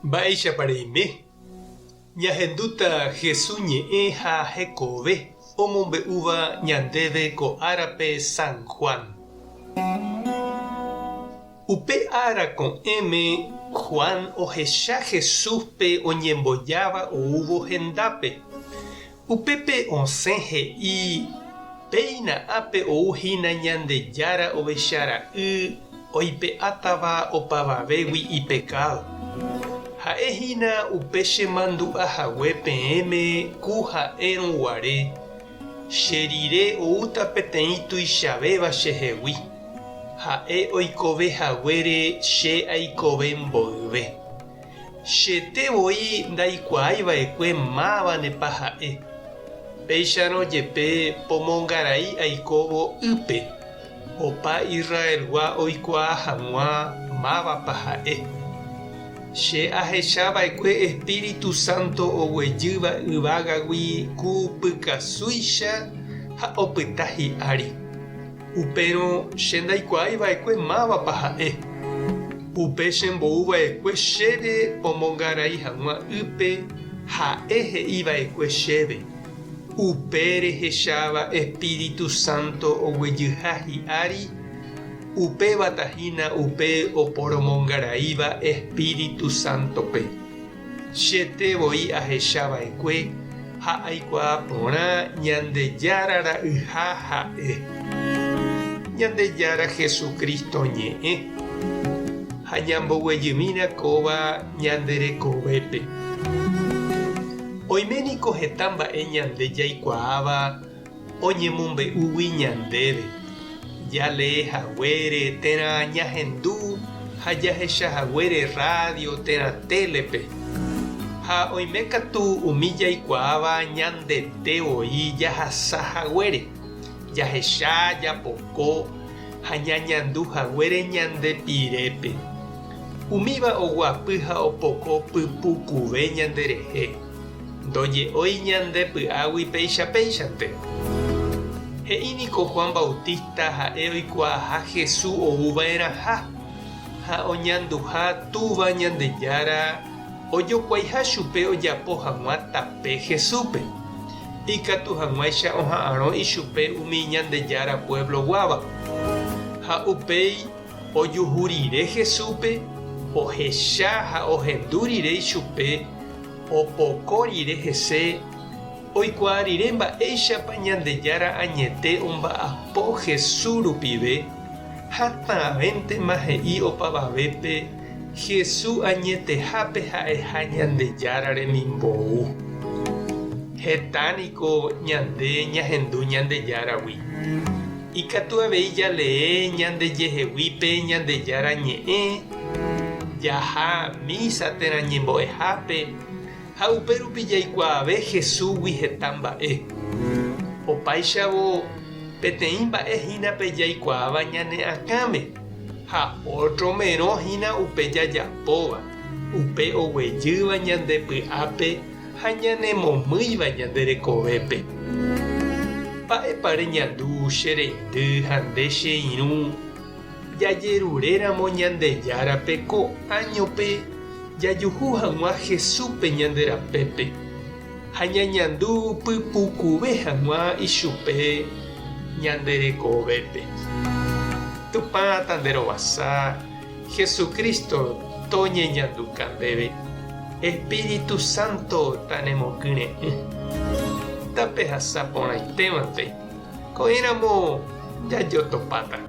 Mba'éicha pareime. Ñahendúta Jesús ñe'ẽ ha hekove omombe'úva ñandéve ko árape San Juan. Upe ára ko'ẽme Juan ohecha Jesúspe oñembojáva oúvo hendápe. Upépe osẽ he'i péina ápe ouhína Ñandejára ovechara'y oipe'átava opavavégui ipecado. Ha'ehína upe chemandu'ahague peẽme ku ha'érõguare. Cherire oúta peteĩ tuichavéva chehegui. Ha'e oikovehaguére che aikove mboyve. Chetevoi ndaikuaáiva'ekue mávanepa ha'e. Péicharõ jepe pomongarai aikóvo ýpe. Opa Israelgua oikuaa hag̃ua mávapa ha'e. Che ahechava'ekue Espíritu Santo oguejýva yvágagui ku pykasúicha ha opyta hi'ári. Upérõ che ndaikuaáiva'ekue mávapa ha'e. Upe chembo'uva'ekue chéve pomongarai hag̃ua ýpe ha'e he'íva'ekue chéve. Upe rehecháva Espíritu Santo oguejyha hi'ári. Upévatahína upe oporomongaraíva Espíritu Santope. Chetevoi ahechava'ekue ha aikuaa porã Ñandejárara yha ha'e. Ñandejára Jesucristo ñe'ẽ ha ñamboguejymína kóva ñanderekovépe. Oiméniko heta mba'e ñande jaikuaáva oñemombe'úgui ñandéve. Jalehaguére térã ñahendu ha jahechahaguére radio térã télepe. Ha oime katu umi jaikuaáva ñandetevoi jahasahaguére. Jahecha japoko ha ñañanduhaguére ñandepirépe. Umíva oguapy ha opoko pypukuve ñanderehe. Ndoje'ói ñandepy'águi péichante. He'íniko Juan Bautista ha'e oikuaaha Jesús ouva'erãha ha oñanduha túva Ñandejára ojokuaiha chupe ojapo hag̃ua tape Jesúspe. Ikatu hag̃uáicha oha'ãrõ ichupe umi Ñandejára pueblo guáva. Ha upéi ojuhurire Jesúspe, ohecha ha ohendurire ichupe, opokórire hese. Oikuaarire mba'éichapa Ñandejára añete omba'apo Jesús rupive ha ta'ãvéntema he'i opavavépe Jesús añetehápe ha'eha Ñandejára remimbou. Hetániko ñande ñahendu Ñandejáragui. Ikatu avei jalee ñandejeheguípe Ñandejára ñe'ẽ jaha misa térã ñembo'ehápe. Ha upérupi jaikuaave Jesúsgui heta mba'e. Opáichavo peteĩ mba'ehínape jaikuaáva ñane'ãkáme. Ha otromérõhína upe jajapóva. Upe oguejýva ñandepy'ápe ha ñanemomýiva ñanderekovépe. Mba'épa reñandu che reindy ha nde che irũ jajeruréramo Ñandejárape ko'áñope jajuhu hag̃ua Jesúspe ñanderapépe ha ñañandu pypukuve hag̃ua ichupe ñanderekovépe. Tupã tanderovasa Jesucristo toñeñandukandéve. Espíritu Santo tanemokýre'ỹ. Tape hasapórãitémante ko'ẽramo jajotopáta.